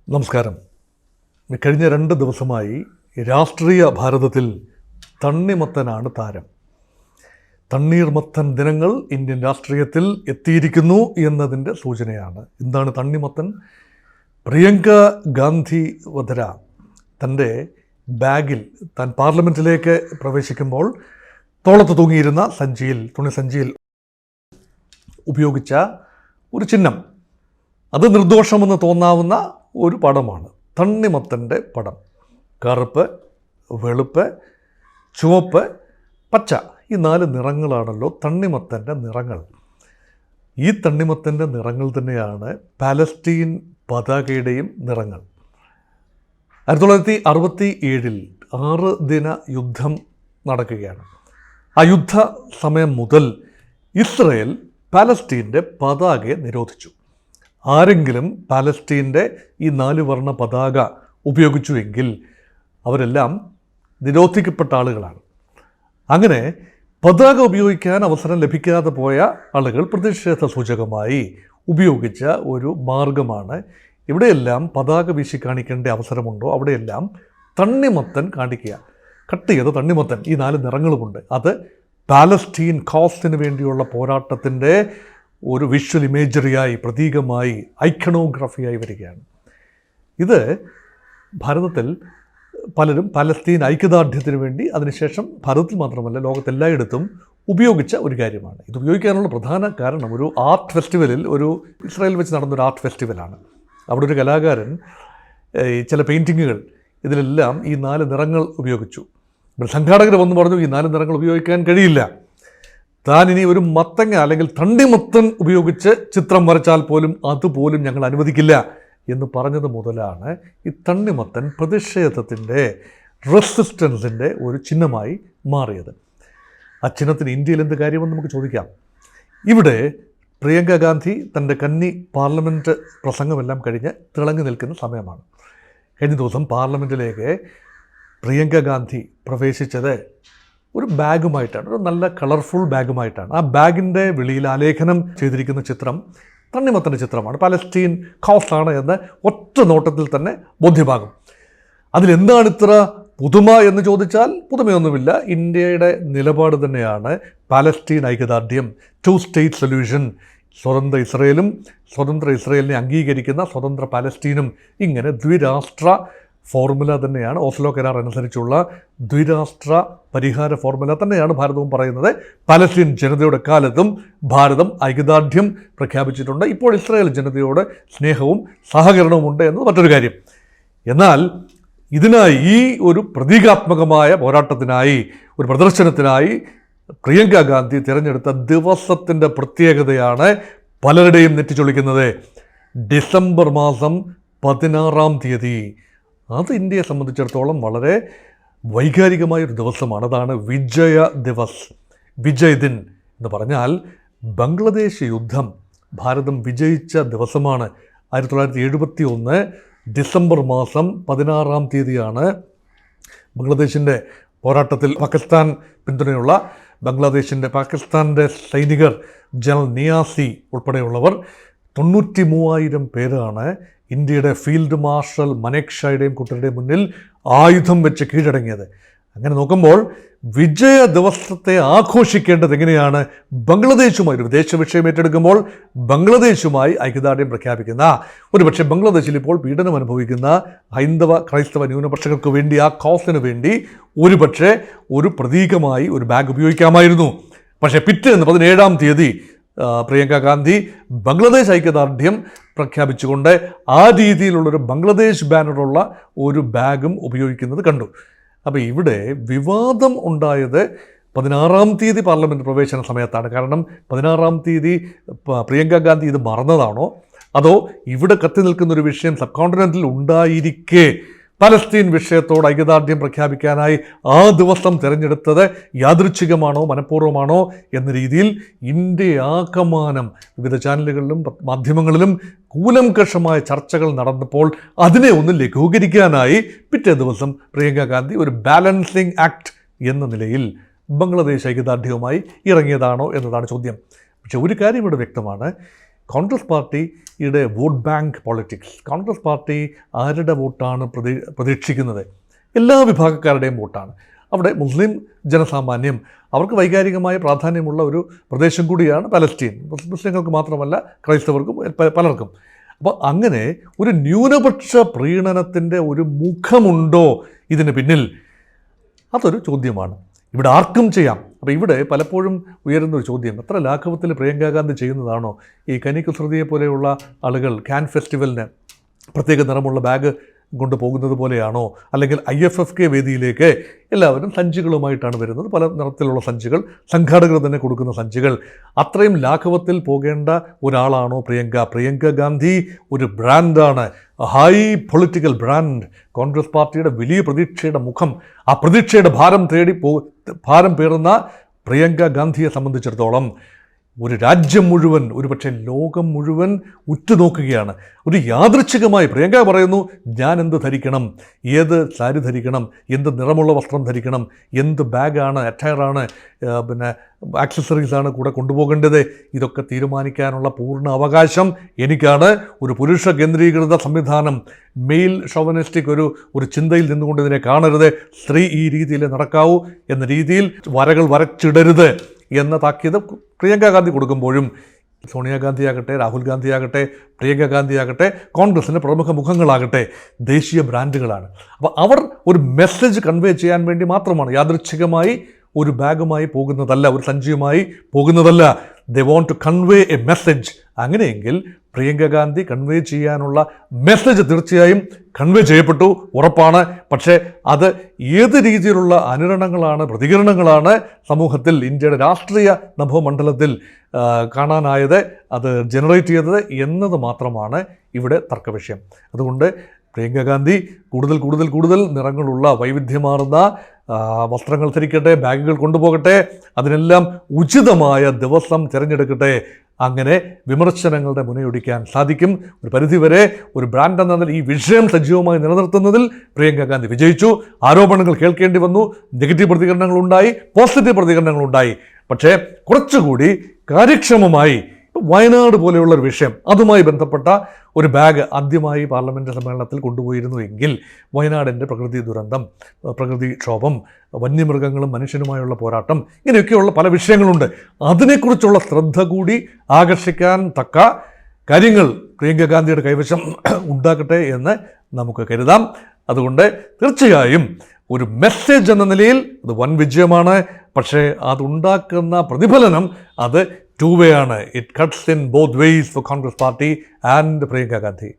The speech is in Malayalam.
നമസ്കാരം. കഴിഞ്ഞ 2 ദിവസമായി രാഷ്ട്രീയ ഭാരതത്തിൽ തണ്ണിമത്തനാണ് താരം. തണ്ണീർമത്തൻ ദിനങ്ങൾ ഇന്ത്യൻ രാഷ്ട്രീയത്തിൽ എത്തിയിരിക്കുന്നു എന്നതിൻ്റെ സൂചനയാണ്. എന്താണ് തണ്ണിമത്തൻ? പ്രിയങ്ക ഗാന്ധി വധര തൻ്റെ ബാഗിൽ താൻ പാർലമെൻറ്റിലേക്ക് പ്രവേശിക്കുമ്പോൾ തോളത്ത് തൂങ്ങിയിരുന്ന തുണിസഞ്ചിയിൽ ഉപയോഗിച്ച ഒരു ചിഹ്നം, അത് നിർദോഷമെന്ന് തോന്നാവുന്ന ഒരു പടമാണ്. തണ്ണിമത്തൻ്റെ പടം. കറുപ്പ്, വെളുപ്പ്, ചുവപ്പ്, പച്ച, ഈ 4 നിറങ്ങളാണല്ലോ തണ്ണിമത്തൻ്റെ നിറങ്ങൾ. ഈ തണ്ണിമത്തൻ്റെ നിറങ്ങൾ തന്നെയാണ് പാലസ്തീൻ പതാകയുടെയും നിറങ്ങൾ. 1967 6 ദിന യുദ്ധം നടക്കുകയാണ്. ആ യുദ്ധ സമയം മുതൽ ഇസ്രയേൽ പാലസ്തീൻ്റെ പതാകയെ നിരോധിച്ചു. ആരെങ്കിലും പാലസ്തീൻ്റെ ഈ 4 വർണ്ണ പതാക ഉപയോഗിച്ചുവെങ്കിൽ അവരെല്ലാം നിരോധിക്കപ്പെട്ട ആളുകളാണ്. അങ്ങനെ പതാക ഉപയോഗിക്കാൻ അവസരം ലഭിക്കാതെ പോയ ആളുകൾ പ്രതിഷേധ സൂചകമായി ഉപയോഗിച്ച ഒരു മാർഗമാണ്. എവിടെയെല്ലാം പതാക വീശി കാണിക്കേണ്ട അവസരമുണ്ടോ അവിടെയെല്ലാം തണ്ണിമത്തൻ കാണിക്കുക. കട്ട് ചെയ്ത തണ്ണിമത്തൻ, ഈ 4 നിറങ്ങളുമുണ്ട്. അത് പാലസ്തീൻ കോസിന് വേണ്ടിയുള്ള പോരാട്ടത്തിൻ്റെ ഒരു വിഷ്വൽ ഇമേജറിയായി, പ്രതീകമായി, ഐക്കണോഗ്രാഫിയായി വരികയാണ്. ഇത് ഭാരതത്തിൽ പലരും പാലസ്തീൻ ഐക്യദാർഢ്യത്തിന് വേണ്ടി അതിനുശേഷം ഭാരതത്തിൽ മാത്രമല്ല ലോകത്തെല്ലായിടത്തും ഉപയോഗിച്ച ഒരു കാര്യമാണ്. ഇത് ഉപയോഗിക്കാനുള്ള പ്രധാന കാരണം ഒരു ആർട്ട് ഫെസ്റ്റിവലിൽ, ഇസ്രായേൽ വെച്ച് നടന്നൊരു ആർട്ട് ഫെസ്റ്റിവലാണ്. അവിടെ ഒരു കലാകാരൻ ചില പെയിൻറ്റിങ്ങുകൾ ഇതിലെല്ലാം ഈ 4 നിറങ്ങൾ ഉപയോഗിച്ചു. സംഘാടകർ വന്ന് പറഞ്ഞു, ഈ 4 നിറങ്ങൾ ഉപയോഗിക്കാൻ കഴിയില്ല, താൻ ഇനി ഒരു മത്തങ്ങ അല്ലെങ്കിൽ തണ്ണിമത്തൻ ഉപയോഗിച്ച് ചിത്രം വരച്ചാൽ പോലും അതുപോലും ഞങ്ങൾ അനുവദിക്കില്ല എന്ന് പറഞ്ഞത് മുതലാണ് ഈ തണ്ണിമത്തൻ പ്രതിഷേധത്തിൻ്റെ, റെസിസ്റ്റൻസിൻ്റെ ഒരു ചിഹ്നമായി മാറിയത്. ആ ചിഹ്നത്തിന് ഇന്ത്യയിൽ എന്ത് കാര്യമെന്ന് നമുക്ക് ചോദിക്കാം. ഇവിടെ പ്രിയങ്ക ഗാന്ധി തൻ്റെ കന്നി പാർലമെൻറ്റ് പ്രസംഗമെല്ലാം കഴിഞ്ഞ് തിളങ്ങി നിൽക്കുന്ന സമയമാണ്. കഴിഞ്ഞ ദിവസം പാർലമെൻറ്റിലേക്ക് പ്രിയങ്ക ഗാന്ധി പ്രവേശിച്ചത് ഒരു ബാഗുമായിട്ടാണ്, ഒരു നല്ല കളർഫുൾ ബാഗുമായിട്ടാണ്. ആ ബാഗിൻ്റെ വെളിയിൽ ആലേഖനം ചെയ്തിരിക്കുന്ന ചിത്രം തണ്ണിമത്തൻ്റെ ചിത്രമാണ്. പാലസ്തീൻ കോസാണ് എന്ന് ഒറ്റ നോട്ടത്തിൽ തന്നെ ബോധ്യമാകും. അതിലെന്താണ് ഇത്ര പുതുമ എന്ന് ചോദിച്ചാൽ പുതുമയൊന്നുമില്ല. ഇന്ത്യയുടെ നിലപാട് തന്നെയാണ് പാലസ്തീൻ ഐക്യദാർഢ്യം, 2 സ്റ്റേറ്റ് സൊല്യൂഷൻ, സ്വതന്ത്ര ഇസ്രയേലിനെ അംഗീകരിക്കുന്ന സ്വതന്ത്ര പാലസ്തീനും, ഇങ്ങനെ ദ്വിരാഷ്ട്ര ഫോർമുല തന്നെയാണ്. ഓസ്ലോ കരാർ അനുസരിച്ചുള്ള ദ്വിരാഷ്ട്ര പരിഹാര ഫോർമുല തന്നെയാണ് ഭാരതവും പറയുന്നത്. പാലസ്തീൻ ജനതയുടെ കാലത്തും ഭാരതം ഐക്യദാർഢ്യം പ്രഖ്യാപിച്ചിട്ടുണ്ട്. ഇപ്പോൾ ഇസ്രായേൽ ജനതയോട് സ്നേഹവും സഹകരണവും ഉണ്ട് എന്നത് മറ്റൊരു കാര്യം. എന്നാൽ ഇതിനായി, ഈ ഒരു പ്രതീകാത്മകമായ പോരാട്ടത്തിനായി, ഒരു പ്രദർശനത്തിനായി പ്രിയങ്ക ഗാന്ധി തിരഞ്ഞെടുത്ത ദിവസത്തിൻ്റെ പ്രത്യേകതയാണ് പലരുടെയും നെറ്റിച്ചൊളിക്കുന്നത്. ഡിസംബർ മാസം 16-ാം തീയതി. അത് ഇന്ത്യയെ സംബന്ധിച്ചിടത്തോളം വളരെ വൈകാരികമായൊരു ദിവസമാണ്. അതാണ് വിജയ ദിവസ്, വിജയ് ദിൻ എന്ന് പറഞ്ഞാൽ ബംഗ്ലാദേശ് യുദ്ധം ഭാരതം വിജയിച്ച ദിവസമാണ്. 1971 ഡിസംബർ മാസം 16-ാം തീയതിയാണ് ബംഗ്ലാദേശിൻ്റെ പോരാട്ടത്തിൽ പാകിസ്ഥാൻ പിന്തുണയുള്ള പാകിസ്ഥാൻ്റെ സൈനികർ, ജനറൽ നിയാസി ഉൾപ്പെടെയുള്ളവർ 93,000 പേരാണ് ഇന്ത്യയുടെ ഫീൽഡ് മാർഷൽ മനേക്ഷായുടെയും കൂട്ടരുടെയും മുന്നിൽ ആയുധം വെച്ച് കീഴടങ്ങിയത്. അങ്ങനെ നോക്കുമ്പോൾ വിജയ ദിവസത്തെ ആഘോഷിക്കേണ്ടത് എങ്ങനെയാണ്? ബംഗ്ലാദേശുമായി, ഒരു വിദേശ വിഷയം ഏറ്റെടുക്കുമ്പോൾ ബംഗ്ലാദേശുമായി ഐക്യദാർഢ്യം പ്രഖ്യാപിക്കുന്ന, ഒരുപക്ഷെ ബംഗ്ലാദേശിൽ ഇപ്പോൾ പീഡനം അനുഭവിക്കുന്ന ക്രൈസ്തവ ന്യൂനപക്ഷങ്ങൾക്ക് വേണ്ടി, ആ കോസിന് വേണ്ടി ഒരുപക്ഷെ ഒരു പ്രതീകമായി ഒരു ബാഗ് ഉപയോഗിക്കാമായിരുന്നു. പക്ഷേ പിറ്റേന്ന് 17-ാം തീയതി പ്രിയങ്ക ഗാന്ധി ബംഗ്ലാദേശ് ഐക്യദാർഢ്യം പ്രഖ്യാപിച്ചുകൊണ്ട് ആ രീതിയിലുള്ളൊരു ബംഗ്ലാദേശ് ബാനറുള്ള ഒരു ബാഗും ഉപയോഗിക്കുന്നത് കണ്ടു. അപ്പോൾ ഇവിടെ വിവാദം ഉണ്ടായത് 16-ാം തീയതി പാർലമെൻറ്റ് പ്രവേശന സമയത്താണ്. കാരണം 16-ാം തീയതി പ്രിയങ്ക ഗാന്ധി ഇത് മറന്നതാണോ, അതോ ഇവിടെ കത്തി നിൽക്കുന്നൊരു വിഷയം സബ് കോണ്ടിനെൻറ്റിൽ ഉണ്ടായിരിക്കെ പലസ്തീൻ വിഷയത്തോട് ഐക്യദാർഢ്യം പ്രഖ്യാപിക്കാനായി ആ ദിവസം തിരഞ്ഞെടുത്തത് യാദൃച്ഛികമാണോ മനഃപൂർവ്വമാണോ എന്ന രീതിയിൽ ഇന്ത്യയാകമാനം വിവിധ ചാനലുകളിലും മാധ്യമങ്ങളിലും കൂലംകഷമായ ചർച്ചകൾ നടന്നപ്പോൾ അതിനെ ഒന്ന് ലഘൂകരിക്കാനായി പിറ്റേ ദിവസം പ്രിയങ്ക ഗാന്ധി ഒരു ബാലൻസിങ് ആക്ട് എന്ന നിലയിൽ ബംഗ്ലാദേശ് ഐക്യദാർഢ്യവുമായി ഇറങ്ങിയതാണോ എന്നതാണ് ചോദ്യം. പക്ഷേ ഒരു കാര്യം ഇവിടെ വ്യക്തമാണ്, കോൺഗ്രസ് പാർട്ടിയുടെ vote bank politics, Congress party ആരുടെ വോട്ടാണ് പ്രതീക്ഷിക്കുന്നത്? എല്ലാ വിഭാഗക്കാരുടെയും വോട്ടാണ്. അവിടെ മുസ്ലിം ജനസാമാന്യം, അവർക്ക് വൈകാരികമായ പ്രാധാന്യമുള്ള ഒരു പ്രദേശം കൂടിയാണ് പലസ്തീൻ. മുസ്ലിങ്ങൾക്ക് മാത്രമല്ല, ക്രൈസ്തവർക്കും പലർക്കും. അപ്പോൾ അങ്ങനെ ഒരു ന്യൂനപക്ഷ പ്രീണനത്തിൻ്റെ ഒരു മുഖമുണ്ടോ ഇതിന് പിന്നിൽ? അതൊരു ചോദ്യമാണ്. ഇവിടെ ആർക്കും ചെയ്യാം. അപ്പോൾ ഇവിടെ പലപ്പോഴും ഉയരുന്നൊരു ചോദ്യം, എത്ര ലാഘവത്തിൽ പ്രിയങ്കാ ഗാന്ധി ചെയ്യുന്നതാണോ ഈ കനി കുസൃതിയെ പോലെയുള്ള ആളുകൾ ക്യാൻ ഫെസ്റ്റിവലിന് പ്രത്യേക നിറമുള്ള ബാഗ് കൊണ്ടുപോകുന്നത് പോലെയാണോ? അല്ലെങ്കിൽ IFFK വേദിയിലേക്ക് എല്ലാവരും സഞ്ചികളുമായിട്ടാണ് വരുന്നത്, പല നിറത്തിലുള്ള സഞ്ചികൾ, സംഘാടകർ തന്നെ കൊടുക്കുന്ന സഞ്ചികൾ. അത്രയും ലാഘവത്തിൽ പോകേണ്ട ഒരാളാണോ പ്രിയങ്ക ഗാന്ധി? ഒരു ബ്രാൻഡാണ്, ഹൈ പൊളിറ്റിക്കൽ ബ്രാൻഡ്, കോൺഗ്രസ് പാർട്ടിയുടെ വലിയ പ്രതീക്ഷയുടെ മുഖം. ആ പ്രതീക്ഷയുടെ ഭാരം പേറുന്ന പ്രിയങ്ക ഗാന്ധിയെ സംബന്ധിച്ചിടത്തോളം ഒരു രാജ്യം മുഴുവൻ, ഒരുപക്ഷെ ലോകം മുഴുവൻ ഉറ്റുനോക്കുകയാണ്. ഒരു യാദൃച്ഛികമായി പ്രിയങ്ക പറയുന്നു, ഞാൻ എന്ത് ധരിക്കണം, ഏത് സാരി ധരിക്കണം, എന്ത് നിറമുള്ള വസ്ത്രം ധരിക്കണം, എന്ത് ബാഗാണ്, അറ്റയറാണ്, പിന്നെ ആക്സസറീസാണ് കൂടെ കൊണ്ടുപോകേണ്ടത്, ഇതൊക്കെ തീരുമാനിക്കാനുള്ള പൂർണ്ണ അവകാശം എനിക്കാണ്. ഒരു പുരുഷ കേന്ദ്രീകൃത സംവിധാനം, മെയിൽ ഷോവനിസ്റ്റിക് ഒരു ചിന്തയിൽ നിന്നുകൊണ്ട് ഇതിനെ കാണരുത്. സ്ത്രീ ഈ രീതിയിൽ നടക്കാവൂ എന്ന രീതിയിൽ വരകൾ വരച്ചിടരുത് എന്ന താക്കീത് പ്രിയങ്ക ഗാന്ധി കൊടുക്കുമ്പോഴും സോണിയാഗാന്ധിയാകട്ടെ, രാഹുൽ ഗാന്ധിയാകട്ടെ, പ്രിയങ്ക ഗാന്ധിയാകട്ടെ, കോൺഗ്രസിൻ്റെ പ്രമുഖ മുഖങ്ങളാകട്ടെ ദേശീയ ബ്രാൻഡുകളാണ്. അപ്പോൾ അവർ ഒരു മെസ്സേജ് കൺവേ ചെയ്യാൻ വേണ്ടി മാത്രമാണ്, യാദൃച്ഛികമായി ഒരു ബാഗുമായി പോകുന്നതല്ല, ഒരു സഞ്ചിയുമായി പോകുന്നതല്ല. They want to convey a message. അങ്ങനെയെങ്കിൽ പ്രിയങ്ക ഗാന്ധി കൺവേ ചെയ്യാനുള്ള മെസ്സേജ് തീർച്ചയായും കൺവേ ചെയ്യപ്പെട്ടു, ഉറപ്പാണ്. പക്ഷേ അത് ഏത് രീതിയിലുള്ള അനുരണങ്ങളാണ്, പ്രതികരണങ്ങളാണ് സമൂഹത്തിൽ, ഇന്ത്യയുടെ രാഷ്ട്രീയ നഭോമണ്ഡലത്തിൽ കാണാനായത്, അത് ജനറേറ്റ് ചെയ്തത് എന്നത് മാത്രമാണ് ഇവിടെ തർക്കവിഷയം. അതുകൊണ്ട് പ്രിയങ്ക ഗാന്ധി കൂടുതൽ നിറങ്ങളുള്ള വൈവിധ്യമാർന്ന വസ്ത്രങ്ങൾ ധരിക്കട്ടെ, ബാഗുകൾ കൊണ്ടുപോകട്ടെ, അതിനെല്ലാം ഉചിതമായ ദിവസം തിരഞ്ഞെടുക്കട്ടെ. അങ്ങനെ വിമർശനങ്ങളുടെ മുനയൊടിക്കാൻ സാധിക്കും. ഒരു പരിധിവരെ ഒരു ബ്രാൻഡ് എന്ന നിലയിൽ ഈ വിഷയം സജീവമായി നിലനിർത്തുന്നതിൽ പ്രിയങ്ക ഗാന്ധി വിജയിച്ചു. ആരോപണങ്ങൾ കേൾക്കേണ്ടി വന്നു, നെഗറ്റീവ് പ്രതികരണങ്ങളുണ്ടായി, പോസിറ്റീവ് പ്രതികരണങ്ങളുണ്ടായി. പക്ഷേ കുറച്ചുകൂടി കാര്യക്ഷമമായി വയനാട് പോലെയുള്ളൊരു വിഷയം, അതുമായി ബന്ധപ്പെട്ട ഒരു ബാഗ് ആദ്യമായി പാർലമെൻറ്റ് സമ്മേളനത്തിൽ കൊണ്ടുപോയിരുന്നു എങ്കിൽ വയനാടിൻ്റെ പ്രകൃതി ദുരന്തം, പ്രകൃതിക്ഷോഭം, വന്യമൃഗങ്ങളും മനുഷ്യനുമായുള്ള പോരാട്ടം, ഇങ്ങനെയൊക്കെയുള്ള പല വിഷയങ്ങളുണ്ട്. അതിനെക്കുറിച്ചുള്ള ശ്രദ്ധ കൂടി ആകർഷിക്കാൻ തക്ക കാര്യങ്ങൾ പ്രിയങ്ക ഗാന്ധിയുടെ കൈവശം ഉണ്ടാക്കട്ടെ എന്ന് നമുക്ക് കരുതാം. അതുകൊണ്ട് തീർച്ചയായും ഒരു മെസ്സേജ് എന്ന നിലയിൽ അത് വൻ വിജയമാണ്. പക്ഷേ അതുണ്ടാക്കുന്ന പ്രതിഫലനം അത് two-way ആണ്. It cuts in both ways for Congress Party and Priyanka Gandhi.